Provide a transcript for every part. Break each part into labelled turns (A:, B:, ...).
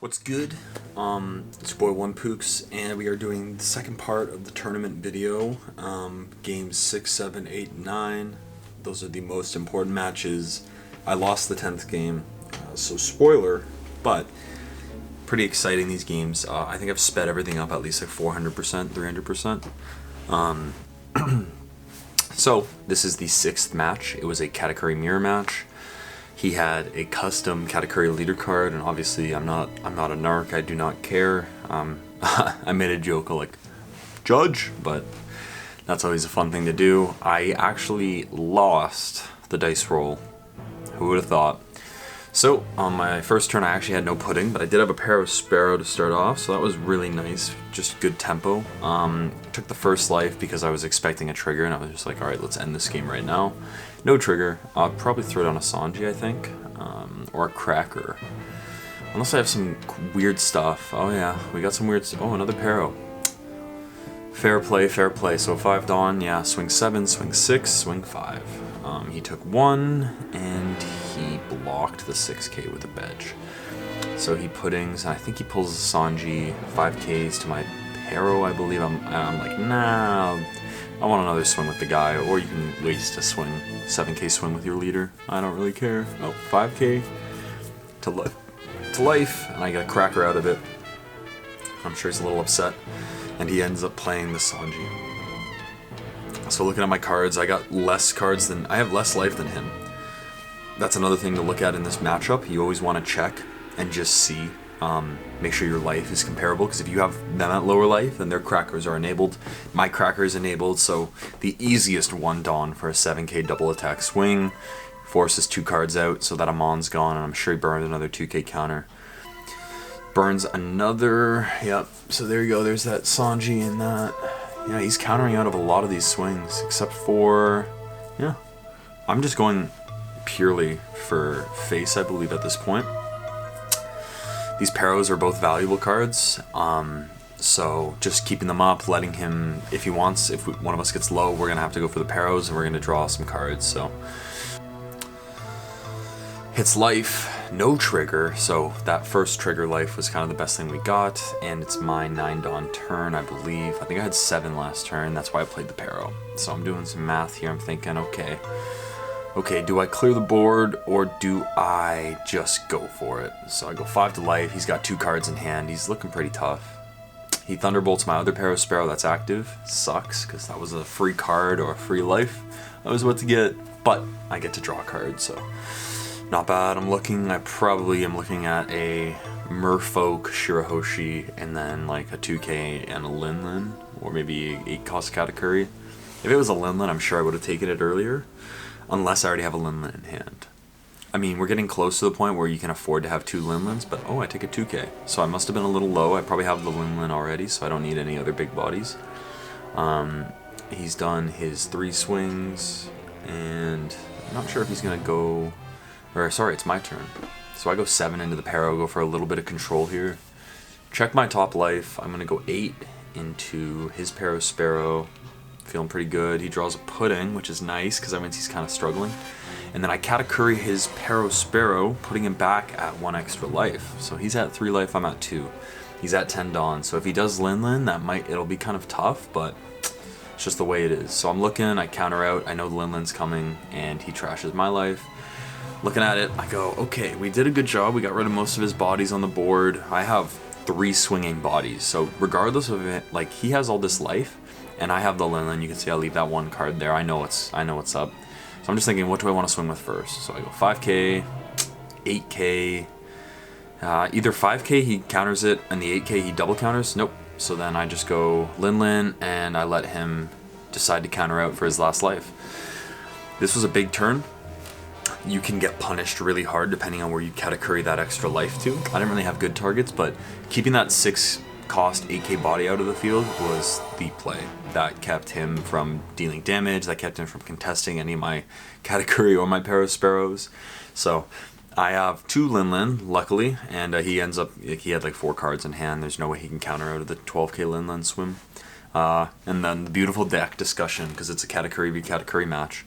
A: What's good? It's your boy One Pooks, and we are doing the second part of the tournament video. Games 6, 7, 8, and 9. Those are the most important matches. I lost the 10th game, so spoiler, but pretty exciting these games. I think I've sped everything up at least like 400%, 300%. So, this is the 6th match. It was a Katakuri mirror match. He had a custom Katakuri leader card, and obviously I'm not a narc. I do not care. I made a joke like judge, but that's always a fun thing to do. I actually lost the dice roll. Who would have thought? So on my first turn, I actually had no pudding, but I did have a pair of Sparrow to start off, so that was really nice. Just good tempo. Took the first life because I was expecting a trigger, and I was just like, all right, let's end this game right now. No trigger. I'll probably throw down a Sanji, I think, or a Cracker. Unless I have some weird stuff. Oh yeah, we got some weird. Oh, another Pero. Fair play, fair play. So 5 Dawn, yeah. Swing 7, swing 6, swing 5. He took 1, and he blocked the 6K with a Bedge. So he puddings. I think he pulls a Sanji 5Ks to my Pero, I believe. I'm like, nah. I want another swing with the guy, or you can waste a swing, 7K swing with your leader. I don't really care. Oh, 5K to life, and I get a Cracker out of it. I'm sure he's a little upset, and he ends up playing the Sanji. So looking at my cards, I have less life than him. That's another thing to look at in this matchup. You always want to check and just see. Make sure your life is comparable, because if you have them at lower life, then their crackers are enabled. My cracker is enabled, so the easiest 1 Dawn for a 7K double attack swing forces 2 cards out so that Amon's gone, and I'm sure he burned another 2K counter. Burns another, yep, so there you go, there's that Sanji and that. Yeah, he's countering out of a lot of these swings, except for, yeah, I'm just going purely for face, I believe, at this point. These Peros are both valuable cards, so just keeping them up, letting him, if one of us gets low, we're going to have to go for the Peros, and we're going to draw some cards, so. Hits life, no trigger, so that first trigger life was kind of the best thing we got, and it's my 9 Dawn turn, I believe. I think I had 7 last turn, that's why I played the Pero. So I'm doing some math here, I'm thinking, okay, do I clear the board, or do I just go for it? So I go 5 to life, he's got 2 cards in hand, he's looking pretty tough. He Thunderbolts my other pair of Sparrow that's active. Sucks, because that was a free card or a free life I was about to get, but I get to draw a card, so not bad. I probably am looking at a Merfolk, Shirahoshi, and then like a 2K and a Linlin, or maybe a 8-cost Katakuri. If it was a Linlin, I'm sure I would have taken it earlier. Unless I already have a Linlin in hand. I mean, we're getting close to the point where you can afford to have 2 Linlins, but oh, I take a 2K. So I must have been a little low. I probably have the Linlin already, so I don't need any other big bodies. He's done his 3 swings, and I'm not sure if he's going to go... Or, sorry, it's my turn. So I go 7 into the Pero, go for a little bit of control here. Check my top life. I'm going to go 8 into his Pero Sparrow. Feeling pretty good. He draws a pudding, which is nice because that means he's kind of struggling. And then I Katakuri his Pero Sparrow, putting him back at 1 extra life. So he's at 3 life, I'm at 2. He's at 10 Dawn. So if he does Linlin, it'll be kind of tough, but it's just the way it is. So I'm looking, I counter out, I know the Linlin's coming, and he trashes my life. Looking at it, I go, okay, we did a good job. We got rid of most of his bodies on the board. I have 3 swinging bodies. So regardless of it, like, he has all this life, and I have the Linlin. You can see I leave that 1 card there. I know what's up. So I'm just thinking, what do I want to swing with first? So I go 5K, 8K. Either 5K, he counters it, and the 8K, he double counters. Nope. So then I just go Linlin, and I let him decide to counter out for his last life. This was a big turn. You can get punished really hard depending on where you Katakuri that extra life to. I didn't really have good targets, but keeping that 6-cost 8K body out of the field was the play. That kept him from dealing damage, that kept him from contesting any of my Katakuri or my Pero Sparrows. So I have 2 Linlin, luckily, and he had like 4 cards in hand. There's no way he can counter out of the 12K Linlin swim. And then the beautiful deck discussion, because it's a Katakuri v Katakuri match.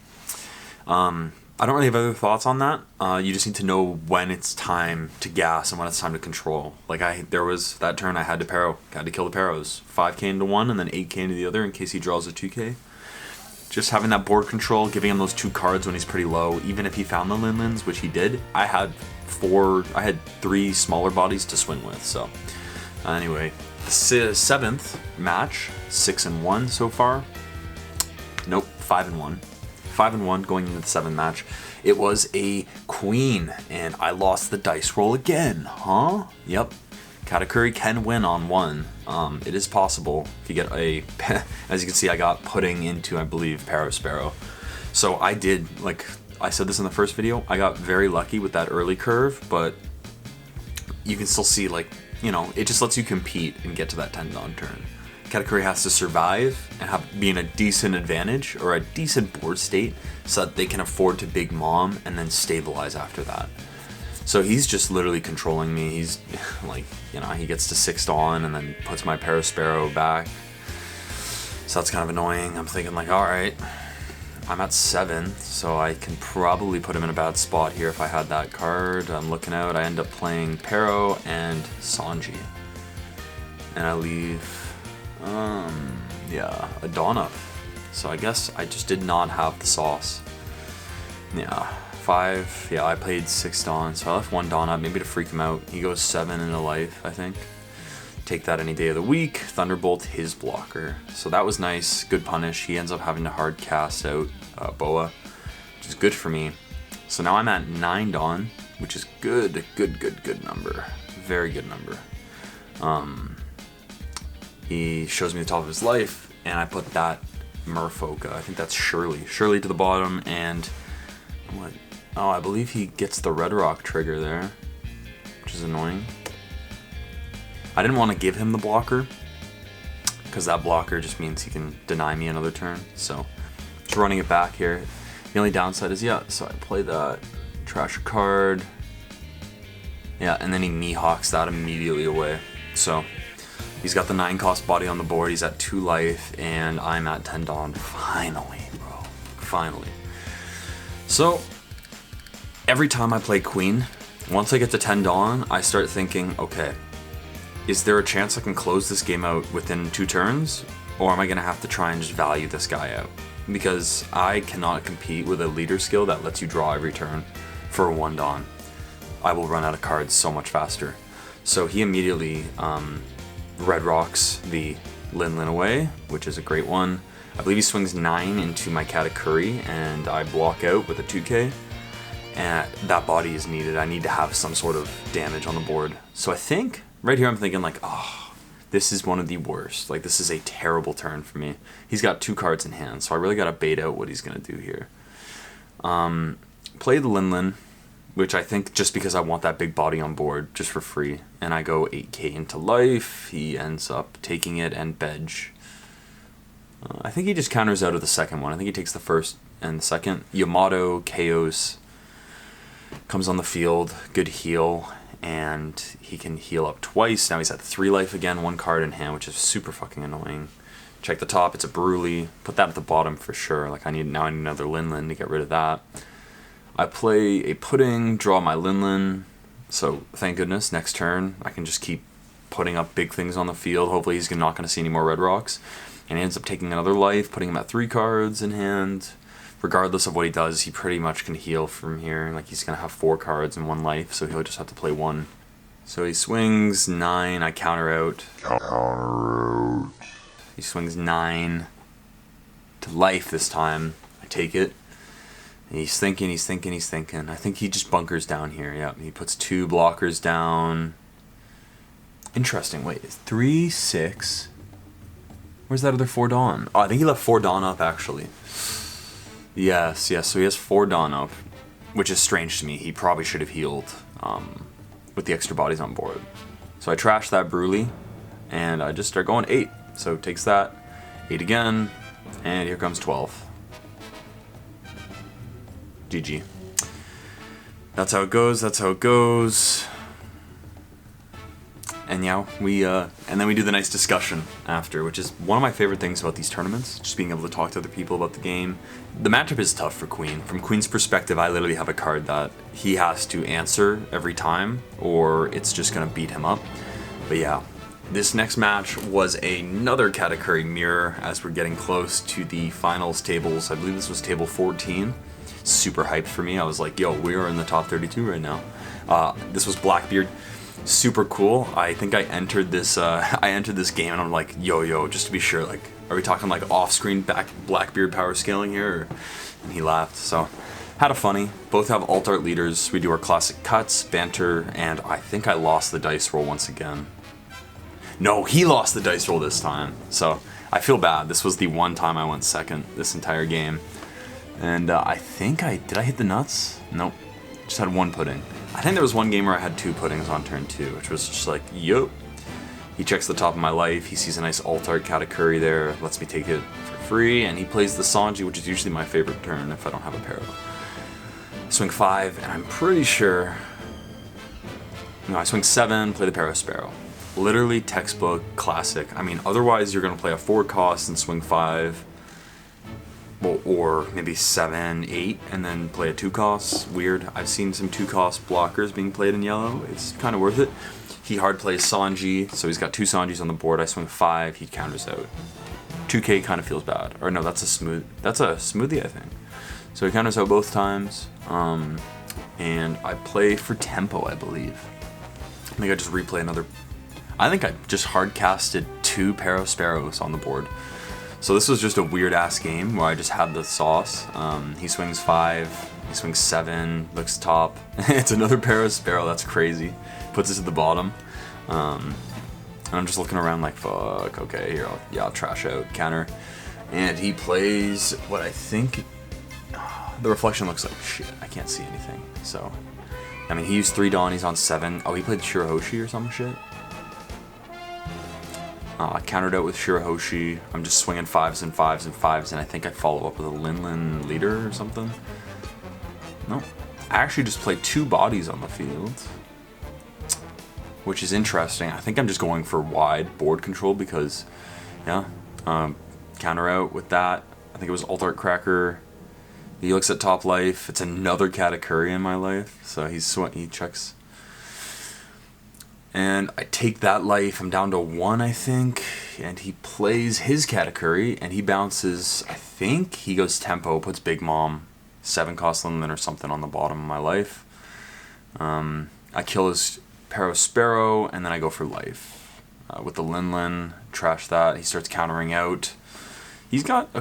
A: I don't really have other thoughts on that. You just need to know when it's time to gas and when it's time to control. Like there was that turn I had to Pero, had to kill the Peros, 5k into one and then 8k into the other in case he draws a 2k. Just having that board control, giving him those 2 cards when he's pretty low, even if he found the Linlins, which he did. I had 3 smaller bodies to swing with. So anyway, the 7th match, 6-1 so far. Nope, 5-1. 5-1 going into the 7th match. It was a queen, and I lost the dice roll again, huh? Yep. Katakuri can win on 1. It is possible if you get a... As you can see, I got putting into, I believe, Pero Sparrow. So I did, like I said this in the first video, I got very lucky with that early curve, but you can still see, like, you know, it just lets you compete and get to that 10 Dawn turn. Katakuri has to survive and be in a decent advantage or a decent board state so that they can afford to big mom and then stabilize after that. So he's just literally controlling me. He's like, you know, he gets to 6 Dawn and then puts my Pero Sparrow back. So that's kind of annoying. I'm thinking like, all right, I'm at 7, so I can probably put him in a bad spot here if I had that card. I'm looking out. I end up playing Pero and Sanji. And I leave... yeah, a Dawn up. So I guess I just did not have the sauce. Yeah, 5. Yeah, I played 6 Dawn, so I left 1 Dawn up, maybe to freak him out. He goes 7 into life, I think. Take that any day of the week. Thunderbolt his blocker. So that was nice. Good punish. He ends up having to hard cast out Boa, which is good for me. So now I'm at 9 Dawn, which is good number. Very good number. He shows me the top of his life, and I put that Merfolk. I think that's Shirley. Shirley to the bottom, and what? Oh, I believe he gets the Red Rock trigger there, which is annoying. I didn't want to give him the blocker, because that blocker just means he can deny me another turn. So, just running it back here. The only downside is, yeah, so I play that, trash a card. Yeah, and then he Mihawks that immediately away. So, he's got the 9 cost body on the board, he's at 2 life, and I'm at 10 Dawn. Finally, bro. Finally. So, every time I play Queen, once I get to 10 Dawn, I start thinking, okay, is there a chance I can close this game out within 2 turns? Or am I going to have to try and just value this guy out? Because I cannot compete with a leader skill that lets you draw every turn for a 1 Dawn. I will run out of cards so much faster. So he immediately Red Rocks the Linlin away, which is a great one. I believe he swings 9 into my Katakuri, and I block out with a 2k. And that body is needed. I need to have some sort of damage on the board. So I think, right here I'm thinking like, oh, this is one of the worst. Like, this is a terrible turn for me. He's got 2 cards in hand, so I really gotta bait out what he's gonna do here. Play the Linlin, which I think just because I want that big body on board, just for free. And I go 8k into life. He ends up taking it and Bedge. I think he just counters out of the second one. I think he takes the first and the second. Yamato KOs. Comes on the field, good heal, and he can heal up twice. Now he's at 3 life again, 1 card in hand, which is super fucking annoying. Check the top, it's a Bruley. Put that at the bottom for sure. Like, I need another Linlin to get rid of that. I play a Pudding, draw my Linlin. So thank goodness, next turn I can just keep putting up big things on the field. Hopefully he's not going to see any more Red Rocks. And he ends up taking another life, putting him at 3 cards in hand. Regardless of what he does, he pretty much can heal from here. Like, he's going to have 4 cards and 1 life, so he'll just have to play 1. So he swings 9, I counter out. He swings 9 to life this time. I take it. And he's thinking. I think he just bunkers down here. Yep, he puts 2 blockers down. Interesting. Wait, 3, 6. Where's that other 4 Dawn? Oh, I think he left 4 Dawn up, actually. Yes, so he has 4 Dawn up, which is strange to me. He probably should have healed with the extra bodies on board. So I trash that Bruley, and I just start going 8. So takes that, 8 again, and here comes 12. GG. That's how it goes, and yeah, and then we do the nice discussion after, which is one of my favorite things about these tournaments, just being able to talk to other people about the game. The matchup is tough for Queen. From Queen's perspective, I literally have a card that he has to answer every time, or it's just gonna beat him up. But yeah, this next match was another Katakuri mirror as we're getting close to the finals tables. I believe this was table 14. Super hyped for me. I was like, yo, we are in the top 32 right now. This was Blackbeard. Super cool. I think I entered this game and I'm like, yo, just to be sure, like, are we talking like off-screen Blackbeard power scaling here? And he laughed. So had a funny. Both have alt art leaders. We do our classic cuts, banter, and I think I lost the dice roll once again. No, he lost the dice roll this time. So I feel bad. This was the one time I went second this entire game. And I think did I hit the nuts? Nope. Just had one pudding. I think there was one game where I had 2 puddings on turn 2, which was just like, yo. He checks the top of my life, he sees a nice alt art Katakuri there, lets me take it for free, and he plays the Sanji, which is usually my favorite turn if I don't have a Pero. Swing 5, and I'm pretty sure... No, I swing 7, play the Pero Sparrow. Literally textbook, classic. I mean, otherwise you're going to play a 4 cost and swing 5, or maybe 7, 8, and then play a 2 cost. Weird. I've seen some 2 cost blockers being played in yellow. It's kind of worth it. He hard plays Sanji, so he's got 2 Sanjis on the board. I swing 5, he counters out. 2k kind of feels bad. Or no, that's a smoothie, I think. So he counters out both times. And I play for tempo, I believe. I think I just replay another. I think I just hard casted 2 Pero Sparrows on the board. So this was just a weird ass game where I just had the sauce. He swings 5, he swings 7, looks top. It's another Pero Sparrow, that's crazy. Puts us at the bottom. And I'm just looking around like, fuck, okay, here, I'll trash out, counter. And he plays what I think, the reflection looks like shit, I can't see anything. So, I mean, he used 3 Donnies on 7. Oh, he played Shirahoshi or some shit? Countered out with Shirahoshi. I'm just swinging 5s and 5s and 5s, and I think I follow up with a Linlin leader or something. No, I actually just played 2 bodies on the field, which is interesting. I think I'm just going for wide board control because, yeah, counter out with that. I think it was Alt Art Cracker. He looks at top life. It's another Katakuri in my life, so he checks. And I take that life, I'm down to 1, I think, and he plays his Katakuri, and he bounces, I think, he goes tempo, puts Big Mom, 7 cost Linlin or something on the bottom of my life. I kill his Pero Sparrow, and then I go for life. With the Linlin, trash that, he starts countering out. He's got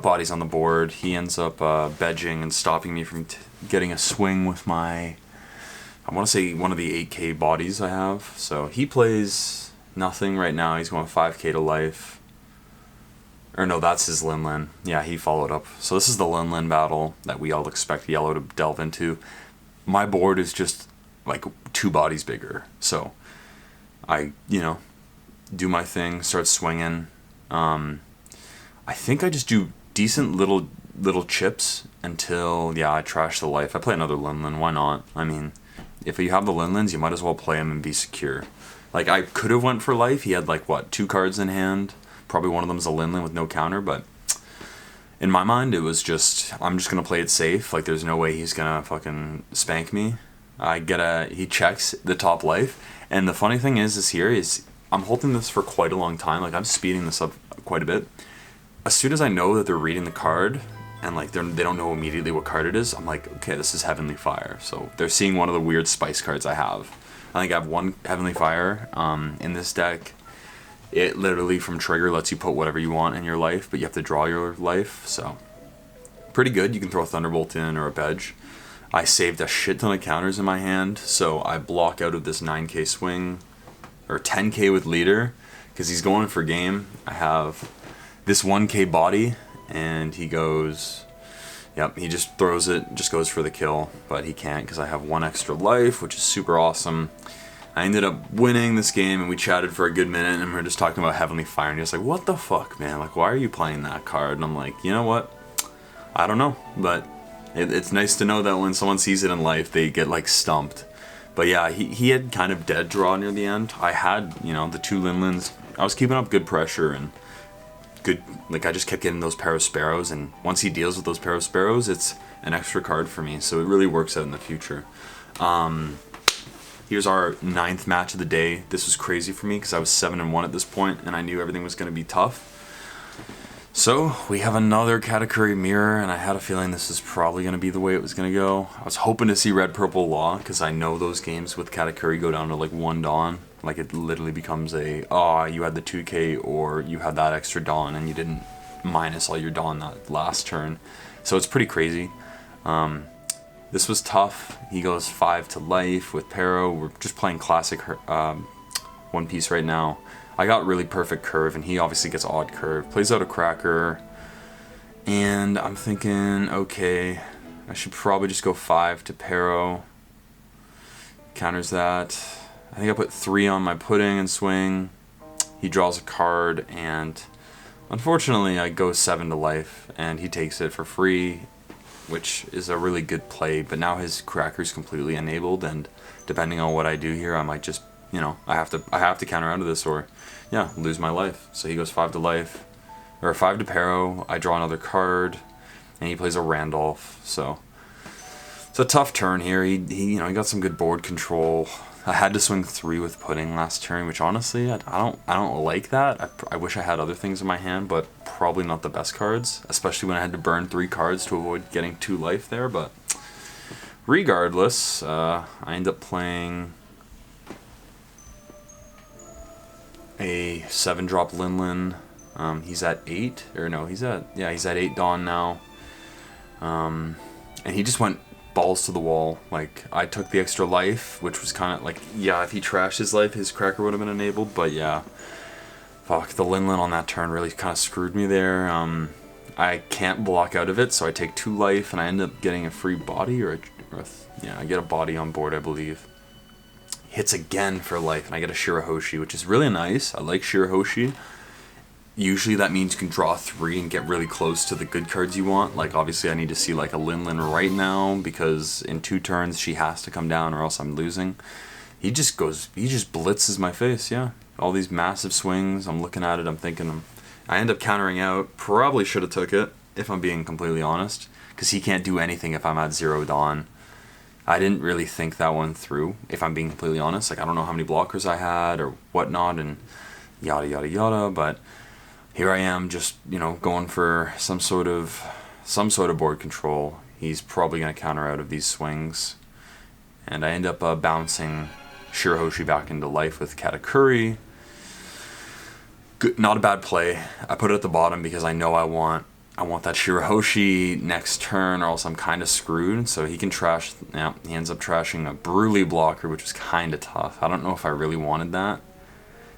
A: bodies on the board, he ends up bedging and stopping me from getting a swing with my... I want to say one of the 8k bodies I have. So he plays nothing right now. He's going 5k to life. Or no, that's his Linlin. Yeah, he followed up. So this is the Linlin battle that we all expect yellow to delve into. My board is just like 2 bodies bigger. So I, do my thing, start swinging. I think I just do decent little chips until, yeah, I trash the life. I play another Linlin. Why not? I mean... If you have the Linlins, you might as well play him and be secure. Like, I could have went for life. He had, like, what, 2 cards in hand? Probably one of them's a Linlin with no counter, but... In my mind, it was just, I'm just gonna play it safe. Like, there's no way he's gonna fucking spank me. He checks the top life. And the funny thing is I'm holding this for quite a long time. Like, I'm speeding this up quite a bit. As soon as I know that they're reading the card... and like they don't know immediately what card it is, I'm like, okay, this is Heavenly Fire. So they're seeing one of the weird spice cards I have. I think I have 1 Heavenly Fire in this deck. It literally from trigger lets you put whatever you want in your life, but you have to draw your life, so pretty good. You can throw a Thunderbolt in or a Bedge. I saved a shit ton of counters in my hand, so I block out of this 9k swing, or 10k with leader, because he's going for game. I have this 1k body, and he goes, yep, he just throws it, just goes for the kill, but he can't because I have 1 extra life, which is super awesome. I ended up winning this game, and we chatted for a good minute, and we were just talking about Heavenly Fire, and he was like, what the fuck, man, like, why are you playing that card? And I'm like, you know what, I don't know, but it's nice to know that when someone sees it in life, they get, like, stumped. But yeah, he had kind of dead draw near the end. I had, you know, the 2 Linlins. I was keeping up good pressure and good, like I just kept getting those pair of sparrows, and once he deals with those pair of sparrows, it's an extra card for me, so it really works out in the future. Here's our 9th match of the day. This was crazy for me because I was 7-1 at this point, and I knew everything was going to be tough. So we have another Katakuri mirror, and I had a feeling this is probably going to be the way it was going to go. I was hoping to see Red Purple Law, because I know those games with Katakuri go down to like 1 Dawn. Like it literally becomes a, you had the 2k or you had that extra Dawn and you didn't minus all your Dawn that last turn. So it's pretty crazy. This was tough. He goes 5 to life with Pero. We're just playing classic One Piece right now. I got really perfect curve, and he obviously gets odd curve. Plays out a cracker, and I'm thinking, okay, I should probably just go 5 to Pero. Counters that. I think I put 3 on my pudding and swing. He draws a card, and unfortunately I go 7 to life, and he takes it for free, which is a really good play. But now his cracker's completely enabled, and depending on what I do here, I might just, you know, I have to counter out of this, or yeah, lose my life. So he goes 5 to life, or 5 to Pero. I draw another card, and he plays a Randolph. So it's a tough turn here. He you know, he got some good board control. I had to swing 3 with pudding last turn, which honestly I don't like that. I wish I had other things in my hand, but probably not the best cards, especially when I had to burn 3 cards to avoid getting 2 life there. But regardless, I end up playing a 7-drop Linlin. He's at 8, or no, he's at 8 Dawn now. And he just went balls to the wall. Like, I took the extra life, which was kind of like, yeah, if he trashed his life, his cracker would have been enabled. But yeah, fuck, the Linlin on that turn really kind of screwed me there. I can't block out of it, so I take 2 life, and I end up getting a free body, yeah, I get a body on board, I believe. Hits again for life, and I get a Shirahoshi, which is really nice. I like Shirahoshi. Usually that means you can draw 3 and get really close to the good cards you want. Like, obviously I need to see like a Linlin right now, because in 2 turns she has to come down or else I'm losing. He just blitzes my face, yeah. All these massive swings, I'm looking at it, I'm thinking, I end up countering out. Probably should have took it, if I'm being completely honest, because he can't do anything if I'm at 0 Dawn. I didn't really think that one through, if I'm being completely honest. Like, I don't know how many blockers I had or whatnot, and yada yada yada, but here I am, just, you know, going for some sort of board control. He's probably going to counter out of these swings, and I end up bouncing Shirahoshi back into life with Katakuri. Good, not a bad play. I put it at the bottom because I know I want that Shirahoshi next turn, or else I'm kind of screwed. So he can trash. Yeah, he ends up trashing a Bruley blocker, which was kind of tough. I don't know if I really wanted that.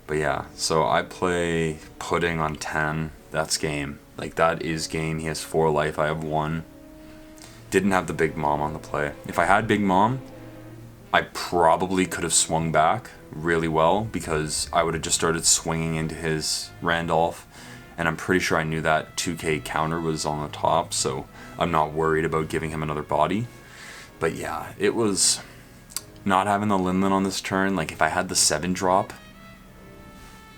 A: But yeah, so I play pudding on 10. That's game. Like, that is game. He has 4 life. I have 1. Didn't have the Big Mom on the play. If I had Big Mom, I probably could have swung back really well, because I would have just started swinging into his Randolph. And I'm pretty sure I knew that 2k counter was on the top, so I'm not worried about giving him another body. But yeah, it was not having the Linlin on this turn. Like, if I had the 7-drop,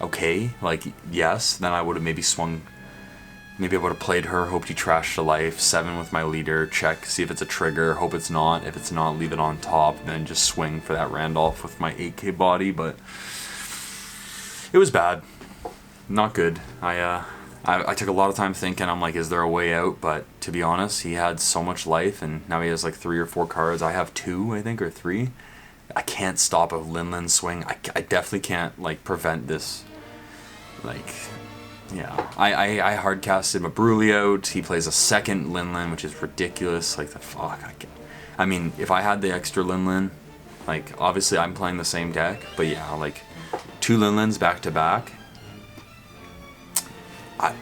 A: okay, like, yes, then I would have maybe swung, maybe I would have played her, hoped he trashed a life, 7 with my leader, check, see if it's a trigger, hope it's not. If it's not, leave it on top, and then just swing for that Randolph with my 8k body. But it was bad. Not good. I took a lot of time thinking. I'm like, is there a way out? But to be honest, he had so much life, and now he has like 3 or 4 cards. I have 2, I think, or 3. I can't stop a Linlin swing. I definitely can't, like, prevent this. Like, yeah. I hard casted Mabruli out. He plays a second Linlin, which is ridiculous. Like, the fuck. I mean, if I had the extra Linlin, like, obviously I'm playing the same deck, but yeah, like, 2 Linlins back to back. I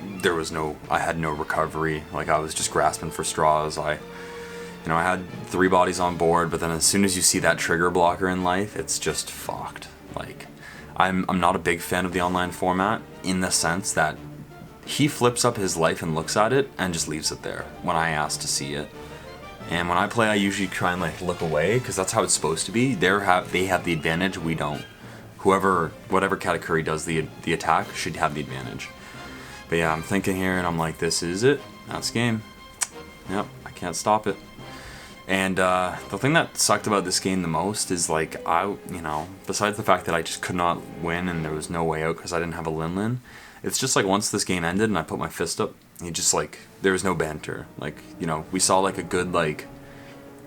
A: had no recovery. Like, I was just grasping for straws. I had 3 bodies on board, but then as soon as you see that trigger blocker in life, it's just fucked. Like, I'm not a big fan of the online format, in the sense that he flips up his life and looks at it and just leaves it there when I ask to see it. And when I play, I usually try and like look away, because that's how it's supposed to be. They have the advantage, we don't. Whatever Katakuri does the attack should have the advantage. But yeah, I'm thinking here, and I'm like, this is it. That's game. Yep, I can't stop it. And the thing that sucked about this game the most is like, besides the fact that I just could not win and there was no way out because I didn't have a Lin, it's just like once this game ended and I put my fist up, he just like, there was no banter. Like, we saw like a good like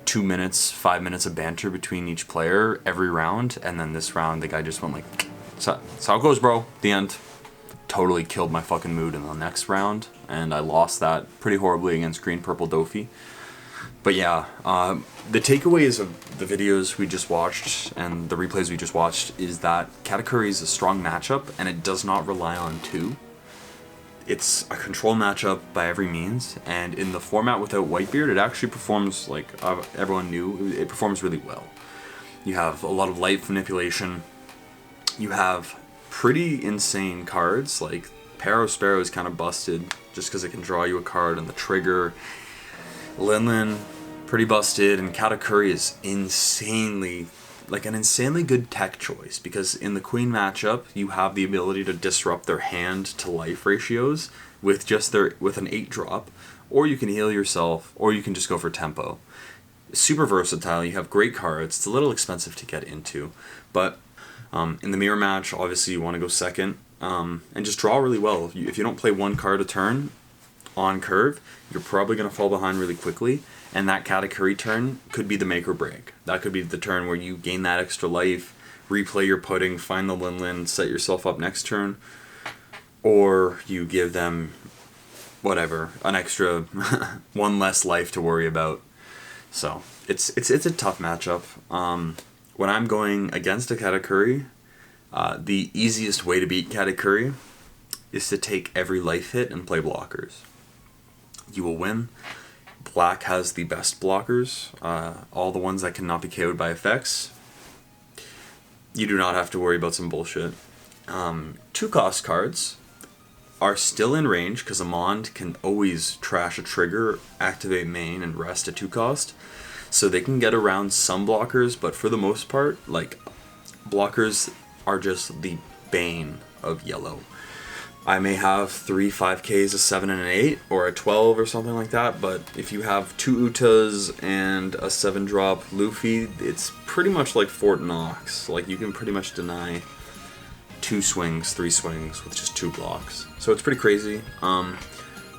A: 2 minutes, 5 minutes of banter between each player every round, and then this round the guy just went like, that's how it goes, bro. The end. Totally killed my fucking mood in the next round, and I lost that pretty horribly against Green Purple Dofi. But yeah, the takeaways of the videos we just watched and the replays we just watched is that Katakuri is a strong matchup, and it does not rely on two. It's a control matchup by every means, and in the format without Whitebeard, it actually performs, like everyone knew, it performs really well. You have a lot of light manipulation. You have pretty insane cards, like Paro Sparrow is kind of busted just because it can draw you a card, and the trigger. Lin, pretty busted, and Katakuri is an insanely good tech choice, because in the Queen matchup, you have the ability to disrupt their hand to life ratios with an 8-drop, or you can heal yourself, or you can just go for tempo. Super versatile, you have great cards, it's a little expensive to get into, but in the mirror match, obviously you want to go second, and just draw really well. If you don't play one card a turn on curve, you're probably going to fall behind really quickly, and that Katakuri turn could be the make or break. That could be the turn where you gain that extra life, replay your pudding, find the Lin, set yourself up next turn, or you give them whatever, an extra one less life to worry about. So it's a tough matchup. When I'm going against a Katakuri, the easiest way to beat Katakuri is to take every life hit and play blockers. You will win. Black has the best blockers, all the ones that cannot be KO'd by effects. You do not have to worry about some bullshit. 2-cost cards are still in range, because Amond can always trash a trigger, activate main, and rest a 2-cost. So they can get around some blockers, but for the most part, like, blockers are just the bane of yellow. I may have 3 5Ks, a 7 and an 8, or a 12 or something like that, but if you have 2 Utas and a 7-drop Luffy, it's pretty much like Fort Knox. Like, you can pretty much deny 2 swings, 3 swings with just 2 blocks. So it's pretty crazy.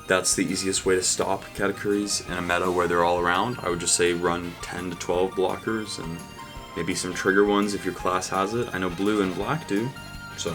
A: That's the easiest way to stop Katakuris in a meta where they're all around. I would just say run 10 to 12 blockers and maybe some trigger ones if your class has it. I know blue and black do, so